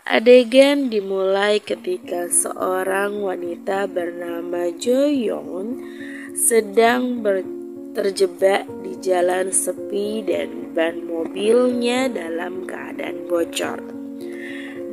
Adegan dimulai ketika seorang wanita bernama Jo-yeon sedang terjebak di jalan sepi dan ban mobilnya dalam keadaan bocor.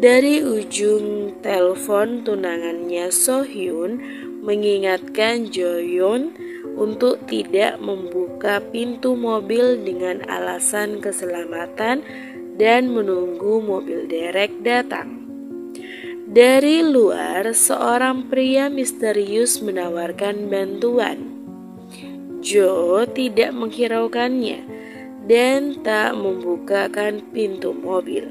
Dari ujung telepon tunangannya So-hyun mengingatkan Jo-yeon untuk tidak membuka pintu mobil dengan alasan keselamatan dan menunggu mobil derek datang. Dari luar, seorang pria misterius menawarkan bantuan. Jo tidak menghiraukannya dan tak membukakan pintu mobil.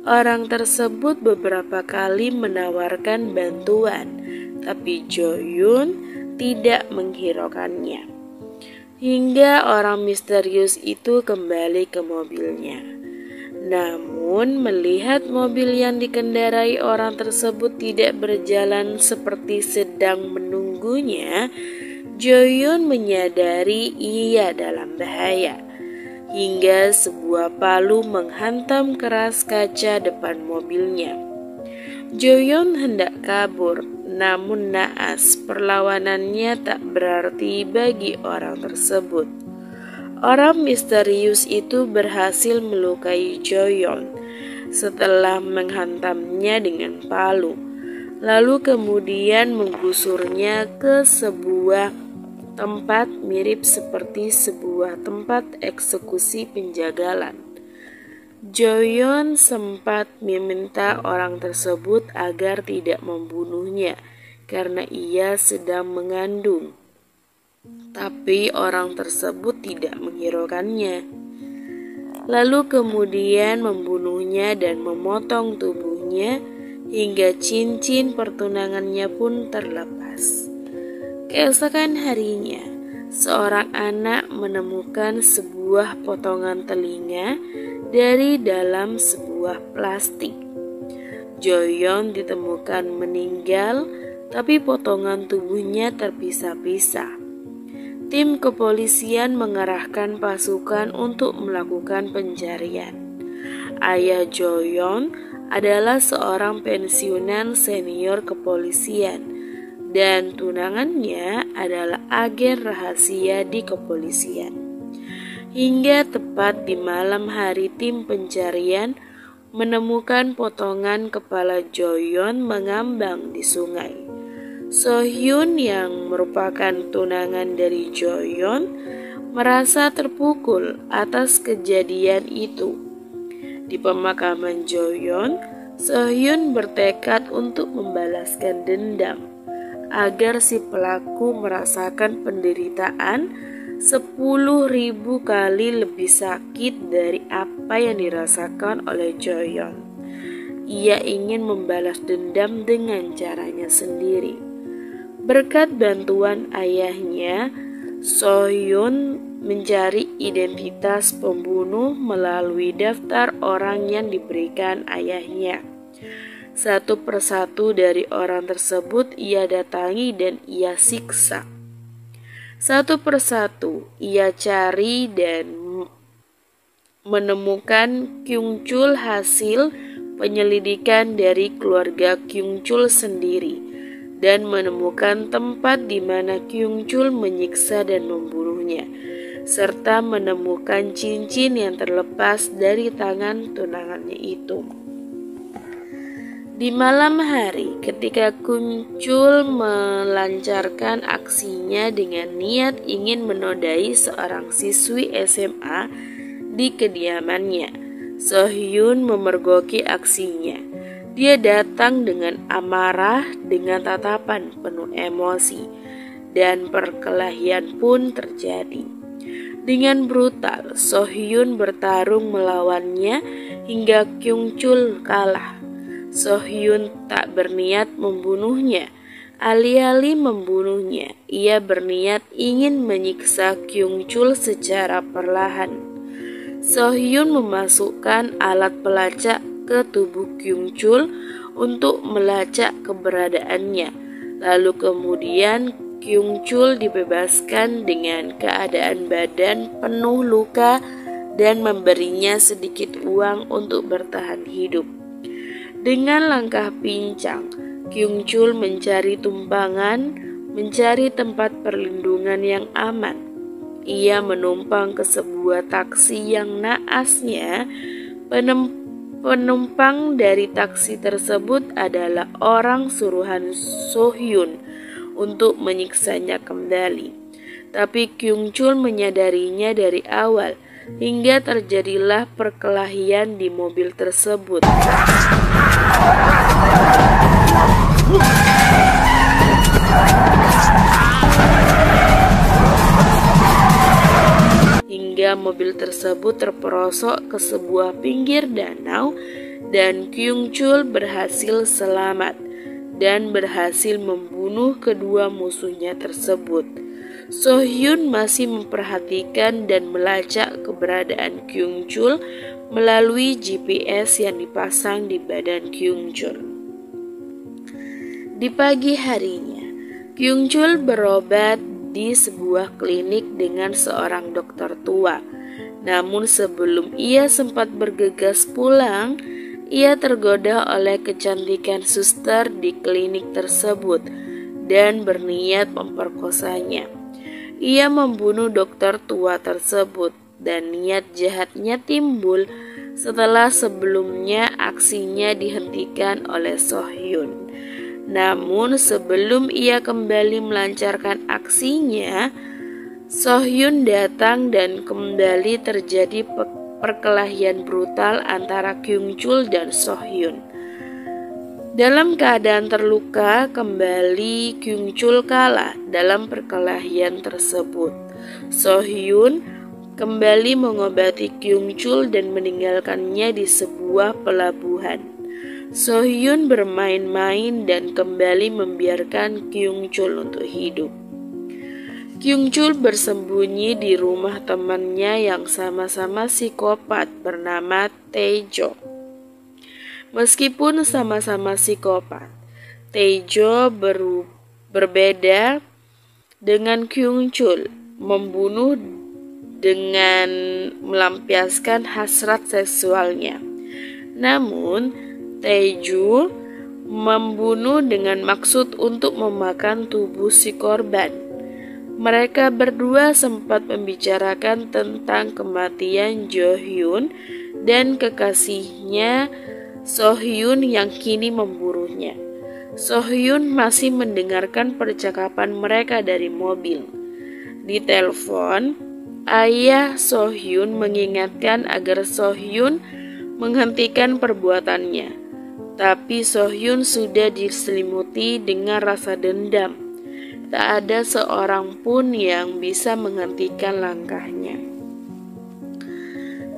Orang tersebut beberapa kali menawarkan bantuan, tapi Jo-yeon tidak menghiraukannya. Hingga orang misterius itu kembali ke mobilnya. Namun melihat mobil yang dikendarai orang tersebut tidak berjalan seperti sedang menunggunya, Jo-yeon menyadari ia dalam bahaya. Hingga sebuah palu menghantam keras kaca depan mobilnya. Jo-yeon hendak kabur, namun naas perlawanannya tak berarti bagi orang tersebut. Orang misterius itu berhasil melukai Jo-yeon setelah menghantamnya dengan palu, lalu kemudian menggusurnya ke sebuah tempat mirip seperti sebuah tempat eksekusi penjagalan. Jo-yeon sempat meminta orang tersebut agar tidak membunuhnya karena ia sedang mengandung. Tapi orang tersebut tidak menghiraukannya. Lalu kemudian membunuhnya dan memotong tubuhnya hingga cincin pertunangannya pun terlepas. Keesokan harinya, seorang anak menemukan sebuah potongan telinga dari dalam sebuah plastik. Jo-yeon ditemukan meninggal, tapi potongan tubuhnya terpisah-pisah. Tim kepolisian mengerahkan pasukan untuk melakukan pencarian. Ayah Jo-yeon adalah seorang pensiunan senior kepolisian dan tunangannya adalah agen rahasia di kepolisian. Hingga tepat di malam hari tim pencarian menemukan potongan kepala Jo-yeon mengambang di sungai. So-hyun yang merupakan tunangan dari Jo-yeon merasa terpukul atas kejadian itu. Di pemakaman Jo-yeon, So-hyun bertekad untuk membalaskan dendam agar si pelaku merasakan penderitaan 10.000 kali lebih sakit dari apa yang dirasakan oleh Jo-yeon. Ia ingin membalas dendam dengan caranya sendiri. Berkat bantuan ayahnya, So-hyun mencari identitas pembunuh melalui daftar orang yang diberikan ayahnya. Satu persatu dari orang tersebut ia datangi dan ia siksa. Satu persatu ia cari dan menemukan Kyung-chul hasil penyelidikan dari keluarga Kyung-chul sendiri dan menemukan tempat di mana Kyung-chul menyiksa dan membunuhnya, serta menemukan cincin yang terlepas dari tangan tunangannya itu. Di malam hari, ketika Kyung-chul melancarkan aksinya dengan niat ingin menodai seorang siswi SMA di kediamannya, So-hyun memergoki aksinya. Dia datang dengan amarah, dengan tatapan penuh emosi, dan perkelahian pun terjadi. Dengan brutal, So-hyun bertarung melawannya hingga Kyung-chul kalah. So-hyun tak berniat membunuhnya. Alih-alih membunuhnya, ia berniat ingin menyiksa Kyung-chul secara perlahan. So-hyun memasukkan alat pelacak ke tubuh Kyung-chul untuk melacak keberadaannya. Lalu kemudian Kyung-chul dibebaskan dengan keadaan badan penuh luka dan memberinya sedikit uang untuk bertahan hidup. Dengan langkah pincang, Kyung Chul mencari tumpangan, mencari tempat perlindungan yang aman. Ia menumpang ke sebuah taksi yang naasnya penumpang dari taksi tersebut adalah orang suruhan So-hyun untuk menyiksanya kembali. Tapi Kyung Chul menyadarinya dari awal, hingga terjadilah perkelahian di mobil tersebut. Hingga mobil tersebut terperosok ke sebuah pinggir danau dan Kyung Chul berhasil selamat dan berhasil membunuh kedua musuhnya tersebut. So-hyun masih memperhatikan dan melacak keberadaan Kyung Chul melalui GPS yang dipasang di badan Kyung Chul. Di pagi harinya, Kyung Chul berobat di sebuah klinik dengan seorang dokter tua. Namun sebelum ia sempat bergegas pulang, ia tergoda oleh kecantikan suster di klinik tersebut dan berniat memperkosanya. Ia membunuh dokter tua tersebut dan niat jahatnya timbul setelah sebelumnya aksinya dihentikan oleh So-hyun. Namun sebelum ia kembali melancarkan aksinya, So-hyun datang dan kembali terjadi perkelahian brutal antara Kyung Chul dan So-hyun. Dalam keadaan terluka, kembali Kyung Chul kalah dalam perkelahian tersebut. So-hyun kembali mengobati Kyung Chul dan meninggalkannya di sebuah pelabuhan. So-hyun bermain-main dan kembali membiarkan Kyung Chul untuk hidup. Kyung Chul bersembunyi di rumah temannya yang sama-sama psikopat bernama Tae-jo. Meskipun sama-sama psikopat, Tae-jo berbeda dengan Kyung Chul, membunuh dengan melampiaskan hasrat seksualnya. Namun, Tae-jo membunuh dengan maksud untuk memakan tubuh si korban. Mereka berdua sempat membicarakan tentang kematian Jo-hyun dan kekasihnya So-hyun yang kini memburunya. So-hyun masih mendengarkan percakapan mereka dari mobil. Di telepon, ayah So-hyun mengingatkan agar So-hyun menghentikan perbuatannya. Tapi So-hyun sudah diselimuti dengan rasa dendam. Tak ada seorang pun yang bisa menghentikan langkahnya.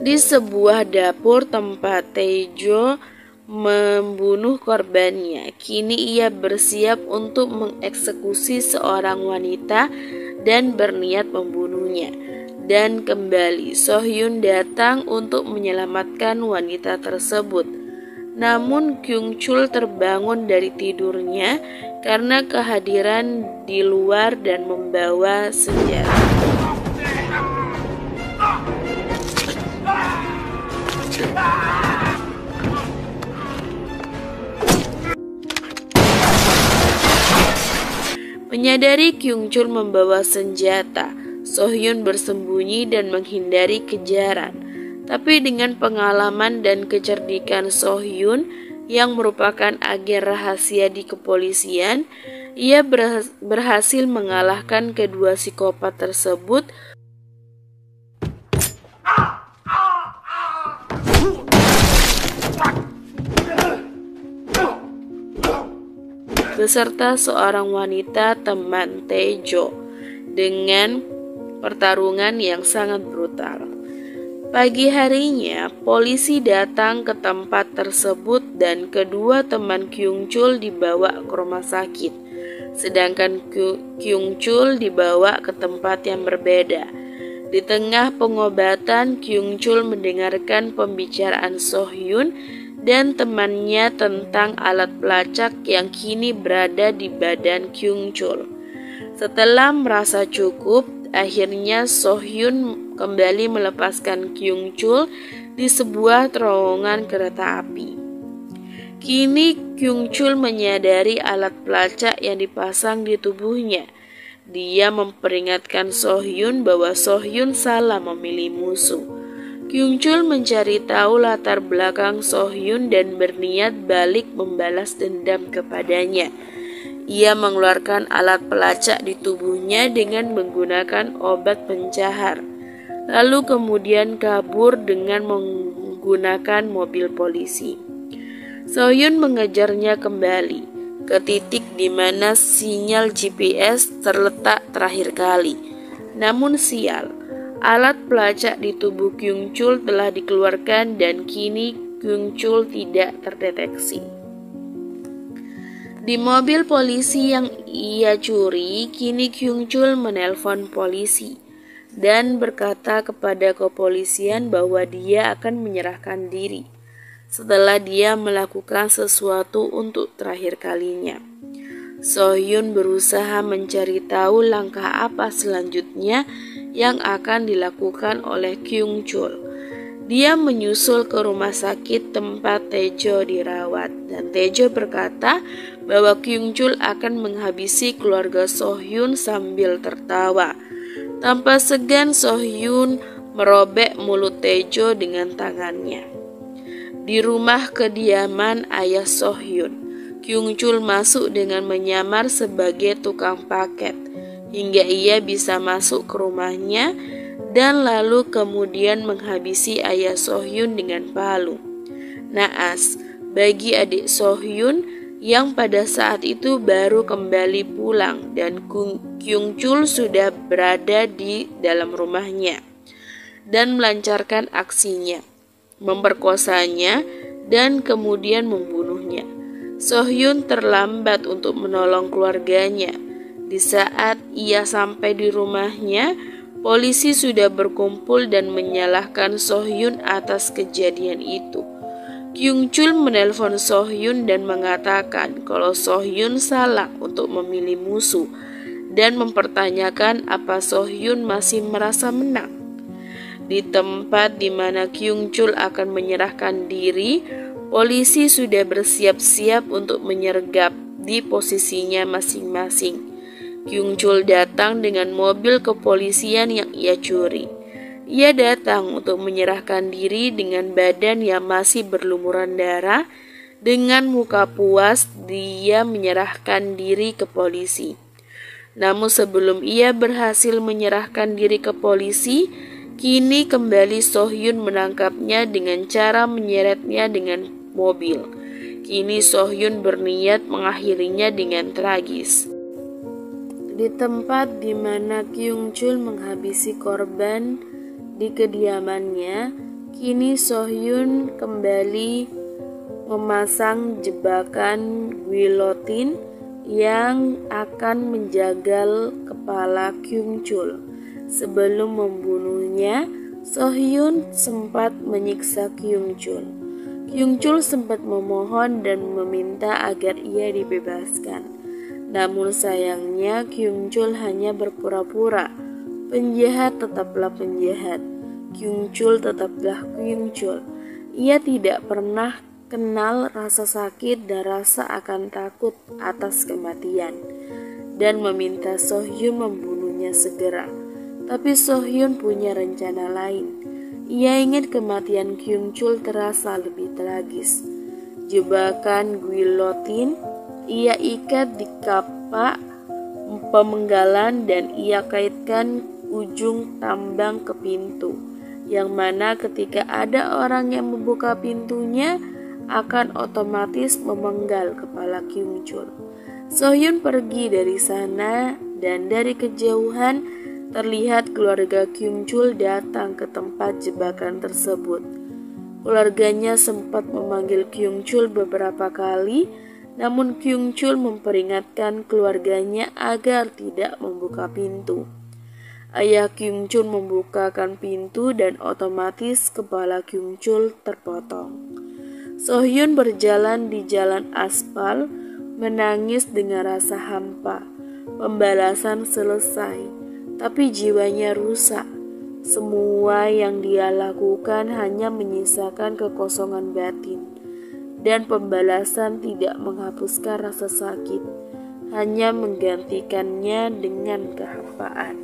Di sebuah dapur tempat Tae-jo membunuh korbannya, kini ia bersiap untuk mengeksekusi seorang wanita dan berniat membunuhnya. Dan kembali So-hyun datang untuk menyelamatkan wanita tersebut. Namun Kyung Chul terbangun dari tidurnya karena kehadiran di luar dan membawa senjata. Menyadari Kyung Chul membawa senjata, So-hyun bersembunyi dan menghindari kejaran. Tapi dengan pengalaman dan kecerdikan So-hyun yang merupakan agen rahasia di kepolisian, ia berhasil mengalahkan kedua psikopat tersebut beserta seorang wanita teman Tae-jo dengan pertarungan yang sangat brutal. Pagi harinya, polisi datang ke tempat tersebut dan kedua teman Kyung Chul dibawa ke rumah sakit, sedangkan Kyung Chul dibawa ke tempat yang berbeda. Di tengah pengobatan, Kyung Chul mendengarkan pembicaraan So-hyun dan temannya tentang alat pelacak yang kini berada di badan Kyung Chul. Setelah merasa cukup, akhirnya So-hyun kembali melepaskan Kyung Chul di sebuah terowongan kereta api. Kini Kyung Chul menyadari alat pelacak yang dipasang di tubuhnya. Dia memperingatkan So-hyun bahwa So-hyun salah memilih musuh. Kyung Chul mencari tahu latar belakang So-hyun dan berniat balik membalas dendam kepadanya. Ia mengeluarkan alat pelacak di tubuhnya dengan menggunakan obat pencahar, lalu kemudian kabur dengan menggunakan mobil polisi. So-hyun mengejarnya kembali ke titik di mana sinyal GPS terletak terakhir kali. Namun sial, alat pelacak di tubuh Kyung Chul telah dikeluarkan dan kini Kyung Chul tidak terdeteksi. Di mobil polisi yang ia curi, kini Kyung Chul menelpon polisi dan berkata kepada kepolisian bahwa dia akan menyerahkan diri setelah dia melakukan sesuatu untuk terakhir kalinya. So-hyun berusaha mencari tahu langkah apa selanjutnya yang akan dilakukan oleh Kyung Chul. Dia menyusul ke rumah sakit tempat Taejo dirawat, dan Taejo berkata bahwa Kyung Chul akan menghabisi keluarga So-hyun sambil tertawa. Tanpa segan, So-hyun merobek mulut Taejo dengan tangannya. Di rumah kediaman ayah So-hyun, Kyung Chul masuk dengan menyamar sebagai tukang paket hingga ia bisa masuk ke rumahnya dan lalu kemudian menghabisi ayah So-hyun dengan palu. Naas bagi adik So-hyun yang pada saat itu baru kembali pulang dan Kyung Chul sudah berada di dalam rumahnya dan melancarkan aksinya, memperkosanya dan kemudian membunuhnya. So-hyun terlambat untuk menolong keluarganya. Di saat ia sampai di rumahnya, polisi sudah berkumpul dan menyalahkan So-hyun atas kejadian itu. Kyung Chul menelpon So-hyun dan mengatakan kalau So-hyun salah untuk memilih musuh dan mempertanyakan apa So-hyun masih merasa menang. Di tempat di mana Kyung Chul akan menyerahkan diri, polisi sudah bersiap-siap untuk menyergap di posisinya masing-masing. Kyung Chul datang dengan mobil kepolisian yang ia curi. Ia datang untuk menyerahkan diri dengan badan yang masih berlumuran darah. Dengan muka puas, dia menyerahkan diri ke polisi. Namun sebelum ia berhasil menyerahkan diri ke polisi, kini kembali So-hyun menangkapnya dengan cara menyeretnya dengan mobil. Kini So-hyun berniat mengakhirinya dengan tragis. Di tempat di mana Kyung Chul menghabisi korban di kediamannya, kini So-hyun kembali memasang jebakan guillotine yang akan menjagal kepala Kyung Chul. Sebelum membunuhnya, So-hyun sempat menyiksa Kyung Chul. Kyung Chul sempat memohon dan meminta agar ia dibebaskan. Namun sayangnya Kyung Chul hanya berpura-pura. Penjahat tetaplah penjahat. Kyung Chul tetaplah Kyung Chul. Ia tidak pernah kenal rasa sakit dan rasa akan takut atas kematian dan meminta So-hyun membunuhnya segera. Tapi So-hyun punya rencana lain. Ia ingin kematian Kyung Chul terasa lebih tragis. Jebakan guillotine ia ikat di kapak pemenggalan dan ia kaitkan ujung tambang ke pintu, yang mana ketika ada orang yang membuka pintunya akan otomatis memenggal kepala Kyung Chul. So-hyun pergi dari sana dan dari kejauhan terlihat keluarga Kyung Chul datang ke tempat jebakan tersebut. Keluarganya sempat memanggil Kyung Chul beberapa kali, namun Kyung Chul memperingatkan keluarganya agar tidak membuka pintu. Ayah Kyung Chul membukakan pintu dan otomatis kepala Kyung Chul terpotong. So-hyun berjalan di jalan aspal, menangis dengan rasa hampa. Pembalasan selesai. Tapi jiwanya rusak. Semua yang dia lakukan hanya menyisakan kekosongan batin. dan pembalasan tidak menghapuskan rasa sakit, hanya menggantikannya dengan kehampaan.